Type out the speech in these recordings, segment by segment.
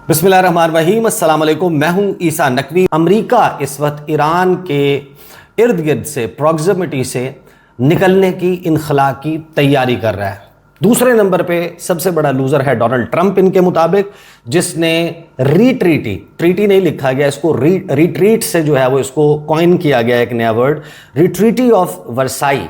बिस्मिल्लाहिर्रहमानिर्रहीम, अस्सलाम वालेकुम। मैं हूं ईसा नकवी। अमेरिका इस वक्त ईरान के इर्द गिर्द से, प्रॉक्सिमिटी से निकलने की इनखला की तैयारी कर रहा है। दूसरे नंबर पे सबसे बड़ा लूजर है डोनाल्ड ट्रंप इनके मुताबिक, जिसने ट्रीटी नहीं लिखा गया इसको, रिट्रीट से जो है वो इसको कॉइन किया गया एक नया वर्ड, रिट्रीटी ऑफ वर्साई,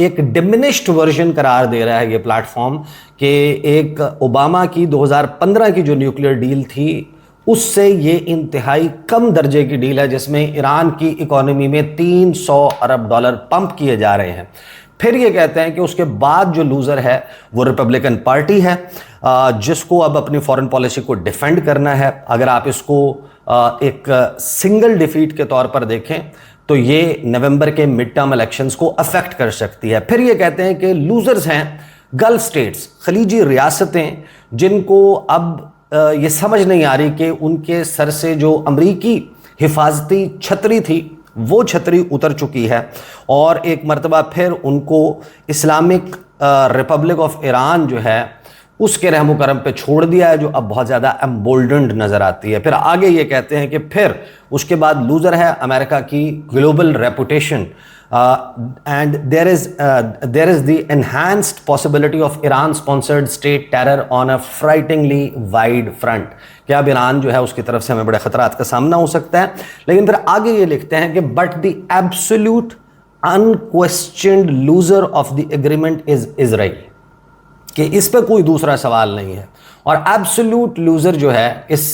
एक डिमिनिश्ड वर्जन करार दे रहा है ये प्लेटफॉर्म कि एक ओबामा की 2015 की जो न्यूक्लियर डील थी उससे ये इंतहाई कम दर्जे की डील है, जिसमें ईरान की इकोनॉमी में $300 अरब पंप किए जा रहे हैं। फिर ये कहते हैं कि उसके बाद जो लूज़र है वो रिपब्लिकन पार्टी है, जिसको अब अपनी फॉरेन पॉलिसी को डिफेंड करना है। अगर आप इसको एक सिंगल डिफीट के तौर पर देखें तो ये नवंबर के मिड टर्म इलेक्शंस को अफेक्ट कर सकती है। फिर ये कहते हैं कि लूजर्स हैं गल्फ स्टेट्स, खलीजी रियासतें, जिनको अब ये समझ नहीं आ रही कि उनके सर से जो अमरीकी हिफाजती छतरी थी वो छतरी उतर चुकी है और एक मर्तबा फिर उनको इस्लामिक रिपब्लिक ऑफ ईरान जो है उसके रहमो करम पे छोड़ दिया है, जो अब बहुत ज़्यादा एम्बोल्डन्ड नज़र आती है। फिर आगे ये कहते हैं कि फिर उसके बाद लूज़र है अमेरिका की global reputation, and there is the enhanced possibility of Iran sponsored state terror on a frighteningly wide front, कि अब ईरान जो है उसकी तरफ से हमें बड़े खतरात का सामना हो सकता है। लेकिन फिर आगे ये लिखते हैं कि but the absolute unquestioned loser of the agreement is Israel, कि इस पे कोई दूसरा सवाल नहीं है और एब्सोल्यूट लूजर जो है इस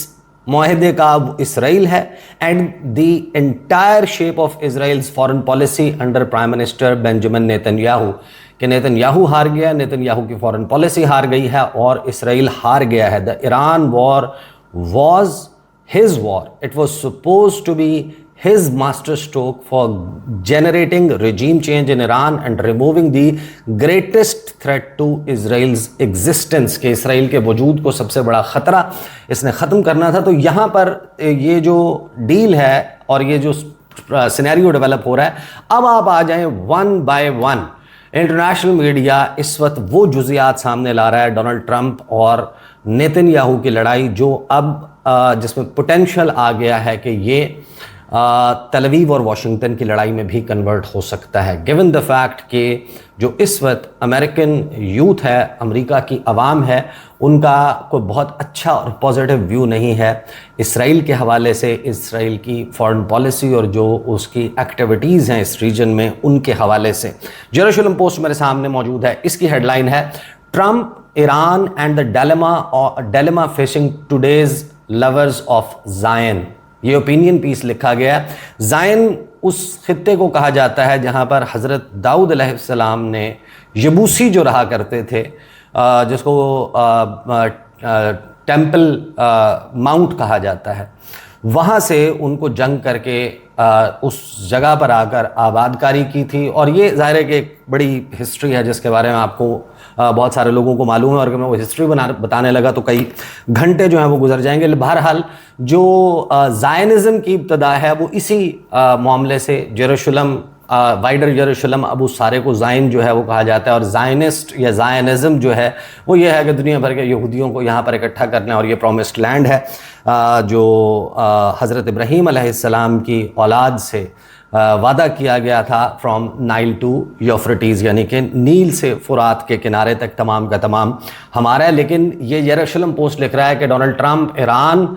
मुआहदे का वो इसराइल है। And the entire shape of Israel's foreign policy under prime minister Benjamin Netanyahu, कि नेतन्याहू हार गया, नेतन्याहू की फॉरेन पॉलिसी हार गई है और इसराइल हार गया है। The Iran war was his war, it was suppose to be his master stroke for generating regime change in Iran and removing the greatest threat to Israel's existence, कि Israel के वजूद को सबसे बड़ा ख़तरा इसने ख़त्म करना था। तो यहाँ पर ये जो डील है और ये जो सिनेरियो डेवलप हो रहा है, अब आप आ जाएं one by one. International media इस वक्त वो जुज़ियात सामने ला रहा है डोनाल्ड ट्रंप और नेतन्याहू की लड़ाई, जो अब जिसमें पोटेंशियल आ गया है कि ये तल अवीव और वाशिंगटन की लड़ाई में भी कन्वर्ट हो सकता है, गिवन द फैक्ट कि जो इस वक्त अमेरिकन यूथ है, अमेरिका की आवाम है, उनका कोई बहुत अच्छा और पॉजिटिव व्यू नहीं है इसराइल के हवाले से, इसराइल की फॉरेन पॉलिसी और जो उसकी एक्टिविटीज़ हैं इस रीजन में उनके हवाले से। जेरूशलम पोस्ट मेरे सामने मौजूद है, इसकी हेडलाइन है Trump Iran and the dilemma facing today's lovers of जायन। ये ओपिनियन पीस लिखा गया। जायन उस खित्ते को कहा जाता है जहाँ पर हज़रत दाऊद अलैहिस्सलाम ने यबूसी जो रहा करते थे, जिसको टेम्पल माउंट कहा जाता है, वहाँ से उनको जंग करके उस जगह पर आकर आबादकारी की थी। और ये ज़ाहिर है कि एक बड़ी हिस्ट्री है जिसके बारे में आपको बहुत सारे लोगों को मालूम है, और अगर मैं वो हिस्ट्री बताने लगा तो कई घंटे जो हैं वो गुजर जाएंगे। बहरहाल जो ज़ायनिज़्म की इब्तदा है वो इसी मामले से, जेरूशलम, वाइडर जेरूशलम, अब उस सारे को ज़ाइन जो है वो कहा जाता है। और ज़ायनिस्ट या ज़ायनिज़्म जो है वो ये है कि दुनिया भर के यहूदियों को यहाँ पर इकट्ठा करना, और ये प्रॉमिस्ड लैंड है जो हज़रत इब्राहीम अलैहिस्सलाम की औलाद से वादा किया गया था, फ्रॉम नाइल टू यूफ्रेटिस, यानी कि नील से फुरात के किनारे तक तमाम का तमाम हमारा है। लेकिन ये जेरूशलम पोस्ट लिख रहा है कि डोनाल्ड ट्रंप ईरान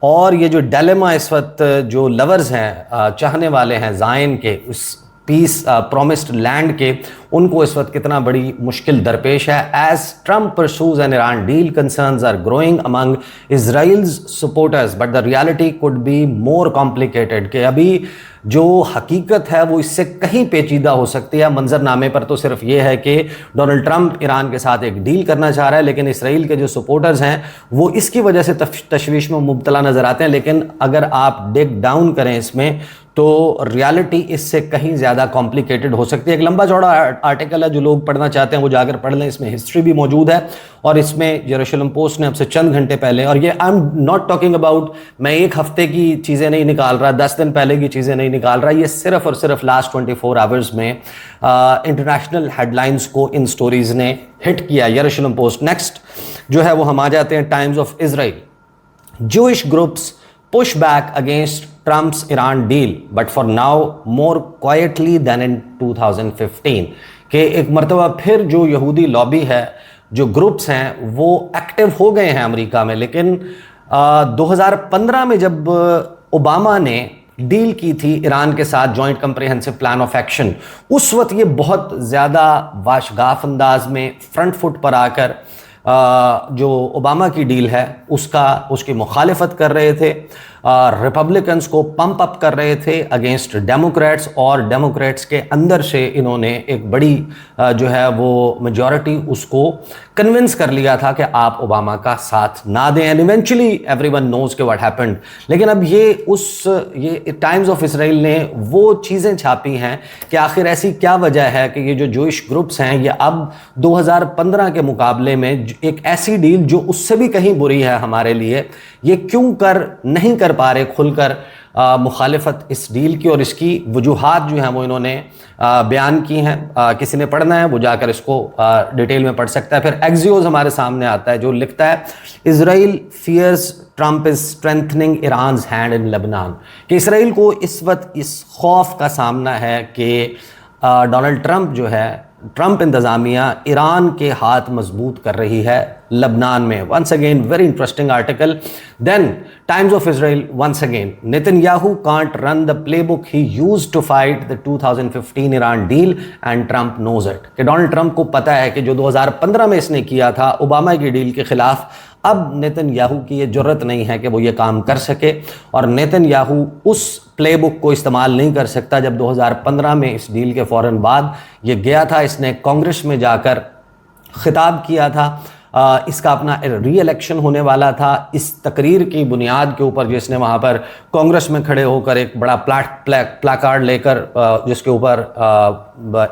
और ये जो डिलेमा इस वक्त जो लवर्स हैं, चाहने वाले हैं ज़ायन के, उस पीस प्रॉमिस्ड लैंड के, उनको इस वक्त कितना बड़ी मुश्किल दरपेश है। As Trump pursues an Iran deal, concerns are growing among Israel's supporters, but the reality could be more complicated, कि अभी जो हकीकत है वो इससे कहीं पेचीदा हो सकती है। मंजरनामे पर तो सिर्फ ये है कि डोनाल्ड ट्रंप ईरान के साथ एक डील करना चाह रहा है, लेकिन इसराइल के जो सपोर्टर्स हैं वो इसकी वजह से तशवीश में मुब्तला नज़र आते हैं। लेकिन अगर आप डिग डाउन करें इसमें तो रियलिटी इससे कहीं ज़्यादा कॉम्प्लिकेटेड हो सकती है। एक लंबा चौड़ा आर्टिकल है, जो लोग पढ़ना चाहते हैं वो जाकर पढ़ लें, इसमें हिस्ट्री भी मौजूद है। और इसमें जेरूशलम पोस्ट ने अब से चंद घंटे पहले, और ये I am not talking about, मैं एक हफ्ते की चीज़ें नहीं निकाल रहा, 10 दिन पहले की चीज़ें नहीं निकाल रहा, ये सिर्फ और सिर्फ लास्ट 24 आवर्स में इंटरनेशनल हेडलाइंस को इन स्टोरीज़ ने हिट किया। Jerusalem post. नेक्स्ट जो है वो हम आ जाते हैं times of Israel. Jewish groups push back against Trump's Iran deal, but for now more quietly than in 2015. कि एक मरतबा फिर जो यहूदी लॉबी है, जो ग्रुप्स हैं, वो एक्टिव हो गए हैं अमेरिका में, लेकिन 2015 में जब ओबामा ने डील की थी ईरान के साथ, joint comprehensive plan of action, उस वक्त ये बहुत ज़्यादा वाशगाफ अंदाज में फ्रंट फुट पर आकर जो ओबामा की डील है उसकी मुखालिफत कर रहे थे, रिपब्लिकन्स को पंप अप कर रहे थे अगेंस्ट डेमोक्रेट्स, और डेमोक्रेट्स के अंदर से इन्होंने एक बड़ी जो है वो मेजॉरिटी उसको कन्विंस कर लिया था कि आप ओबामा का साथ ना दें, एंड इवेंचुअली एवरीवन नोज के व्हाट हैपेंड। लेकिन अब ये टाइम्स ऑफ इसराइल ने वो चीज़ें छापी हैं कि आखिर ऐसी क्या वजह है कि ये जो जूइश ग्रुप्स हैं ये अब 2015 के मुकाबले में एक ऐसी डील जो उससे भी कहीं बुरी है हमारे लिए, ये क्यों नहीं कर पा रहे खुलकर मुखालिफत इस डील की, और इसकी वजूहात जो हैं वो इन्होंने बयान की हैं। किसी ने पढ़ना है वो जाकर इसको डिटेल में पढ़ सकता है। फिर एक्सियोस हमारे सामने आता है जो लिखता है Israel fears Trump is strengthening Iran's hand in Lebanon, कि इसराइल को इस वक्त इस खौफ का सामना है कि डोनाल्ड ट्रंप जो है, ट्रंप इंतज़ामिया ईरान के हाथ मजबूत कर रही है लबनान में। Once again very interesting article. Then Times of Israel once again, Netanyahu can't run the playbook he used to fight the 2015 Iran deal and Trump knows it, कि डोनाल्ड ट्रंप को पता है कि जो 2015 में इसने किया था ओबामा की डील के खिलाफ, अब नेतन्याहू की ये जुर्रत नहीं है कि वो ये काम कर सके, और नेतन्याहू उस प्लेबुक को इस्तेमाल नहीं कर सकता। जब 2015 में इस डील के फ़ौरन बाद ये गया था, इसने कांग्रेस में जाकर खिताब किया था, इसका अपना री इलेक्शन होने वाला था। इस तकरीर की बुनियाद के ऊपर जिसने वहाँ पर कांग्रेस में खड़े होकर एक बड़ा प्लाकार्ड लेकर जिसके ऊपर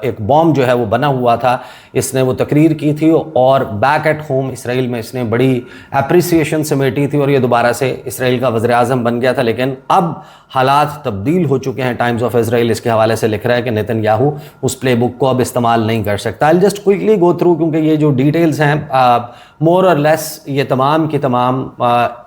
एक बॉम्ब जो है वो बना हुआ था, इसने वो तकरीर की थी, और बैक एट होम इसराइल में इसने बड़ी अप्रिसिएशन समेटी थी, और ये दोबारा से इसराइल का वज़ीर आज़म बन गया था। लेकिन अब हालात तब्दील हो चुके हैं। टाइम्स ऑफ इसराइल इसके हवाले से लिख रहा है कि नेतन्याहू उस प्लेबुक को अब इस्तेमाल नहीं कर सकता। I just quickly go through, क्योंकि ये जो डिटेल्स हैं मोर और लेस ये तमाम की तमाम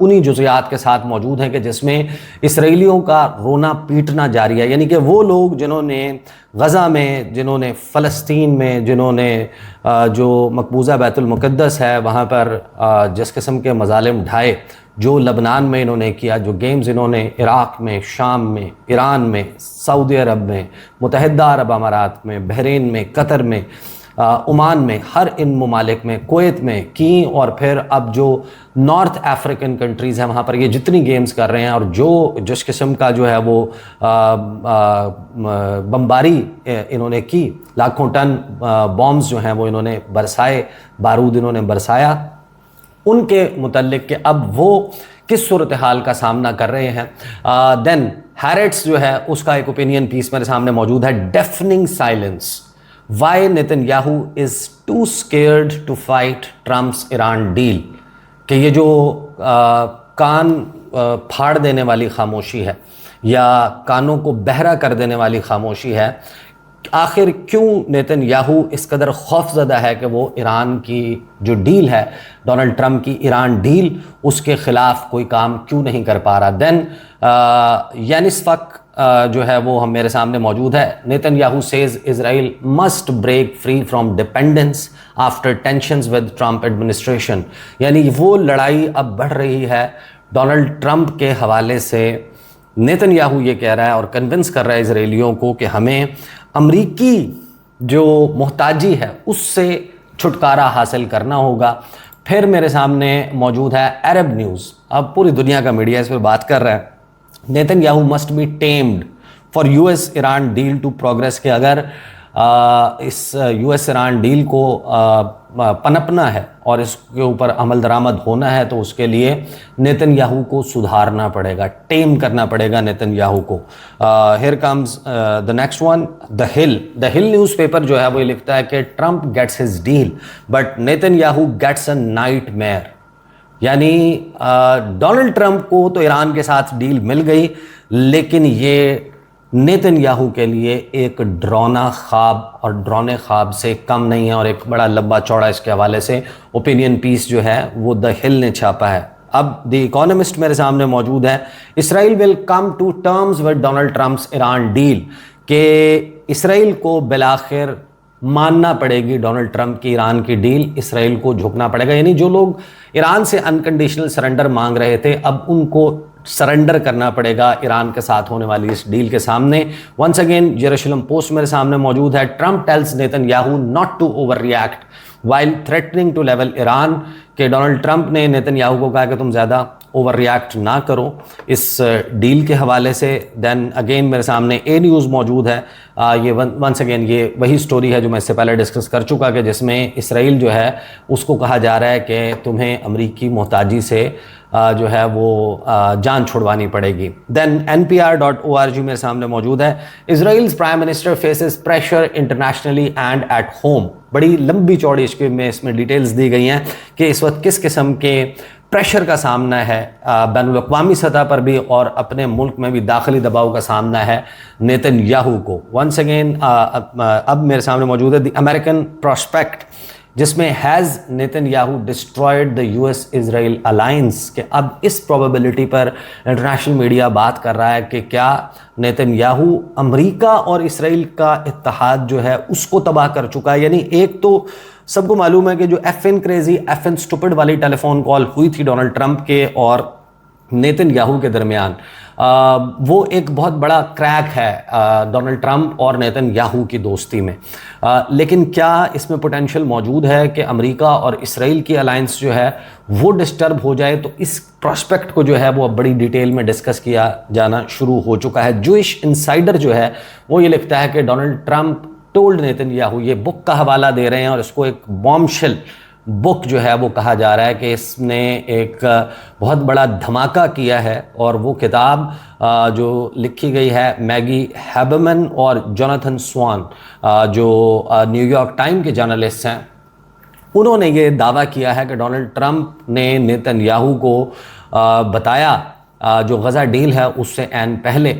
उन्हीं जुज़ियात के साथ मौजूद हैं कि जिसमें इसराइलियों का रोना पीटना जारी है। यानी कि वो लोग जिन्होंने गज़ा में, जिन्होंने फ़लस्तीन में, जिन्होंने जो मकबूजा बैतुल मुक़द्दस है वहाँ पर जिस किस्म के मज़ालिम ढाए, जो लबनान में इन्होंने किया, जो गेम्स इन्होंने इराक़ में, शाम में, ईरान में, सऊदी अरब में, मुत्तहिदा अरब अमारात में, बहरीन में, कतर में, ओमान में, हर इन ममालिक में, कुवैत में की, और फिर अब जो नॉर्थ अफ्रीकन कंट्रीज़ हैं वहाँ पर ये जितनी गेम्स कर रहे हैं, और जिस किस्म का जो है वो बमबारी इन्होंने की, लाखों टन बॉम्ब्स जो हैं वो इन्होंने बरसाए, बारूद इन्होंने बरसाया, उनके मुतल्लिक कि अब वो किस सूरत हाल का सामना कर रहे हैं। देन हैरेट्स जो है उसका एक ओपिनियन पीस मेरे सामने मौजूद है, deafening silence, why Netanyahu is too scared to fight Trump's Iran deal, कि ये जो कान फाड़ देने वाली खामोशी है या कानों को बहरा कर देने वाली खामोशी है, आखिर क्यों नेतन्याहू इस कदर खौफज़दा है कि वो ईरान की जो डील है, डोनाल्ड ट्रंप की ईरान डील, उसके ख़िलाफ़ कोई काम क्यों नहीं कर पा रहा। देन यानिस फक जो है वो हम मेरे सामने मौजूद है। Netanyahu says Israel must break free from dependence after tensions with Trump administration, यानी वो लड़ाई अब बढ़ रही है डोनाल्ड ट्रंप के हवाले से। नेतन्याहू ये कह रहा है और कन्विंस कर रहा है इजराइलियों को कि हमें अमरीकी जो मोहताजी है उससे छुटकारा हासिल करना होगा। फिर मेरे सामने मौजूद है अरब न्यूज़, अब पूरी दुनिया का मीडिया इस पर बात कर रहा है। Netanyahu must be tamed for US Iran deal to progress, के अगर इस यूएस ईरान डील को पनपना है और इसके ऊपर अमल दरामद होना है तो उसके लिए नेतन्याहू को सुधारना पड़ेगा, टेम करना पड़ेगा नेतन्याहू को। Here comes the next one, the Hill newspaper जो है वो ये लिखता है कि Trump gets his deal but Netanyahu gets a nightmare, यानी डोनाल्ड ट्रंप को तो ईरान के साथ डील मिल गई, लेकिन ये नेतन्याहू के लिए एक डरावना ख्वाब और डरावने ख्वाब से कम नहीं है। और एक बड़ा लंबा चौड़ा इसके हवाले से ओपिनियन पीस जो है वो द हिल ने छापा है। अब द इकोनॉमिस्ट मेरे सामने मौजूद है, Israel will come to terms with Donald Trump's Iran deal, कि इसराइल को बिलाखिर मानना पड़ेगी डोनाल्ड ट्रंप की ईरान की डील, इसराइल को झुकना पड़ेगा। यानी जो लोग ईरान से अनकंडीशनल सरेंडर मांग रहे थे, अब उनको सरेंडर करना पड़ेगा ईरान के साथ होने वाली इस डील के सामने। वंस अगेन जेरूशलम पोस्ट मेरे सामने मौजूद है, Trump tells Netanyahu not to overreact while threatening to level Iran, के डोनाल्ड ट्रंप ने नेतन्याहू को कहा कि तुम ज़्यादा ओवर रिएक्ट ना करो इस डील के हवाले से। देन अगेन मेरे सामने ए न्यूज़ मौजूद है, ये वंस अगेन ये वही स्टोरी है जो मैं इससे पहले डिस्कस कर चुका, कि जिसमें इसराइल जो है उसको कहा जा रहा है कि तुम्हें अमरीकी मोहताजी से जो है वो जान छुड़वानी पड़ेगी। देन npr.org मेरे सामने मौजूद है, Israel's prime minister faces pressure internationally and at home. बड़ी लंबी चौड़ी इसमें डिटेल्स दी गई हैं कि इस वक्त किस किस्म के प्रेशर का सामना है बैनुल-अक़वामी सतह पर भी और अपने मुल्क में भी दाखिली दबाव का सामना है नेतन्याहू को। वंस अगेन अब मेरे सामने मौजूद है द अमेरिकन प्रोस्पेक्ट, जिसमें has Netanyahu destroyed the US Israel alliance, के अब इस प्रोबेबिलिटी पर इंटरनेशनल मीडिया बात कर रहा है कि क्या नेतन्याहू अमेरिका और इसराइल का इत्तेहाद जो है उसको तबाह कर चुका है। यानी एक तो सबको मालूम है कि जो FN क्रेजी FN स्टूपिड वाली टेलीफोन कॉल हुई थी डोनाल्ड ट्रंप के और नेतन्याहू के दरमियान, वो एक बहुत बड़ा क्रैक है डोनाल्ड ट्रंप और नेतन्याहू की दोस्ती में। लेकिन क्या इसमें पोटेंशियल मौजूद है कि अमेरिका और इसराइल की अलायंस जो है वो डिस्टर्ब हो जाए? तो इस प्रोस्पेक्ट को जो है वो अब बड़ी डिटेल में डिस्कस किया जाना शुरू हो चुका है। जूइश इनसाइडर जो है वो ये लिखता है कि डोनाल्ड ट्रंप टोल्ड नेतन्याहू, ये बुक का हवाला दे रहे हैं और इसको एक बॉम्बशेल बुक जो है वो कहा जा रहा है कि इसने एक बहुत बड़ा धमाका किया है। और वो किताब जो लिखी गई है मैगी हैबरमैन और जोनाथन स्वान, जो न्यूयॉर्क टाइम के जर्नलिस्ट हैं, उन्होंने ये दावा किया है कि डोनाल्ड ट्रंप ने नेतन्याहू को बताया जो गज़ा डील है उससे एन पहले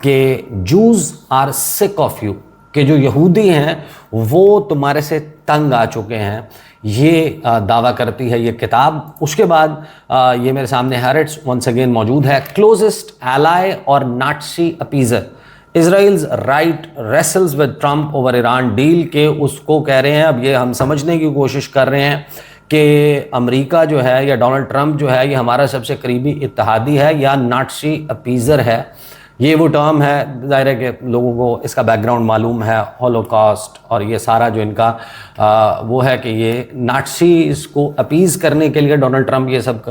कि Jews are sick of you, कि जो यहूदी हैं वो तुम्हारे से तंग आ चुके हैं। ये दावा करती है ये किताब। उसके बाद ये मेरे सामने हैरेट्स वंस अगेन मौजूद है, क्लोजेस्ट एलाई और Nazi appeaser, Israel's right wrestles with Trump over Iran deal, के उसको कह रहे हैं। अब ये हम समझने की कोशिश कर रहे हैं कि अमेरिका जो है या डोनाल्ड ट्रंप जो है ये हमारा सबसे करीबी इत्तेहादी है या नाटसी अपीजर है। ये वो टर्म है, ज़ाहिर है कि लोगों को इसका बैकग्राउंड मालूम है, हॉलोकॉस्ट और ये सारा जो इनका वो है कि ये नाटसीज़ को अपीज़ करने के लिए डोनाल्ड ट्रंप ये सब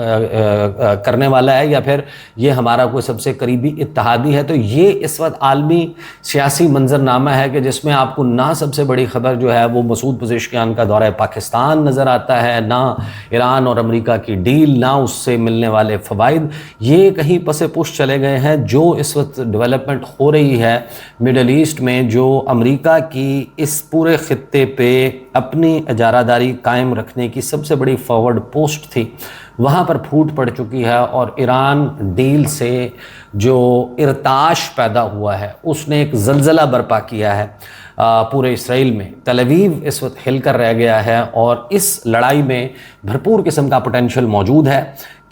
करने वाला है या फिर ये हमारा कोई सबसे करीबी इत्तेहादी है। तो ये इस वक्त आलमी सियासी मंजरनामा है कि जिसमें आपको ना सबसे बड़ी खबर जो है वो मसूद पज़ेश्कियान का दौरा पाकिस्तान नज़र आता है, ना ईरान और अमेरिका की डील, ना उससे मिलने वाले फ़वाइद। ये कहीं पसे पुश चले गए हैं। जो इस वक्त डेवलपमेंट हो रही है मिडल ईस्ट में, जो अमेरिका की इस पूरे खित्ते पे अपनी इजारादारी कायम रखने की सबसे बड़ी फॉरवर्ड पोस्ट थी, वहाँ पर फूट पड़ चुकी है। और ईरान डील से जो इरताश पैदा हुआ है उसने एक जलजला बर्पा किया है पूरे इसराइल में। तल अवीव इस वक्त हिल कर रह गया है और इस लड़ाई में भरपूर किस्म का पोटेंशियल मौजूद है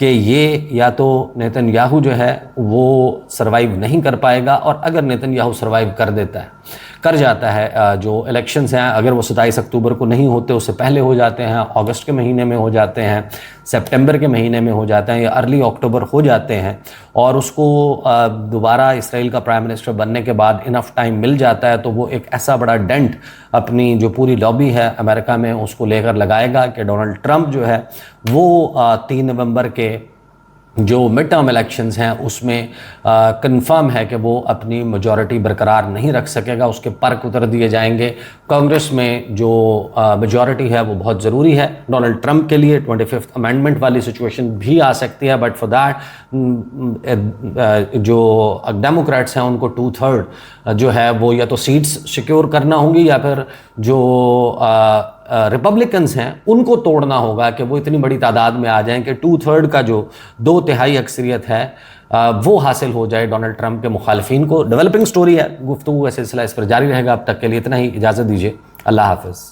कि ये या तो नेतन्याहू जो है वो सरवाइव नहीं कर पाएगा, और अगर नेतन्याहू सरवाइव कर जाता है, जो इलेक्शंस हैं अगर वो 27 अक्टूबर को नहीं होते उससे पहले हो जाते हैं, अगस्त के महीने में हो जाते हैं, सितंबर के महीने में हो जाते हैं या अर्ली अक्टूबर हो जाते हैं, और उसको दोबारा इसराइल का प्राइम मिनिस्टर बनने के बाद इनफ टाइम मिल जाता है, तो वो एक ऐसा बड़ा डेंट अपनी जो पूरी लॉबी है अमेरिका में उसको लेकर लगाएगा कि डोनाल्ड ट्रंप जो है वो 3 नवंबर के जो मिड टर्म इलेक्शंस हैं उसमें कंफर्म है कि वो अपनी मेजॉरिटी बरकरार नहीं रख सकेगा, उसके पर्क उतर दिए जाएंगे। कांग्रेस में जो मेजॉरिटी है वो बहुत ज़रूरी है डोनाल्ड ट्रंप के लिए। 25th अमेंडमेंट वाली सिचुएशन भी आ सकती है, बट फॉर दैट जो डेमोक्रेट्स हैं उनको 2/3 जो है वो या तो सीट्स सिक्योर करना होंगी या फिर जो रिपब्लिकन्स हैं उनको तोड़ना होगा कि वो इतनी बड़ी तादाद में आ जाएं कि 2/3 का जो 2/3 अक्सरियत है वो हासिल हो जाए डोनाल्ड ट्रंप के मुखालिफिन को। डेवलपिंग स्टोरी है, गुफ्तगू का सिलसिला इस पर जारी रहेगा। अब तक के लिए इतना ही, इजाज़त दीजिए, अल्लाह हाफ़िज़।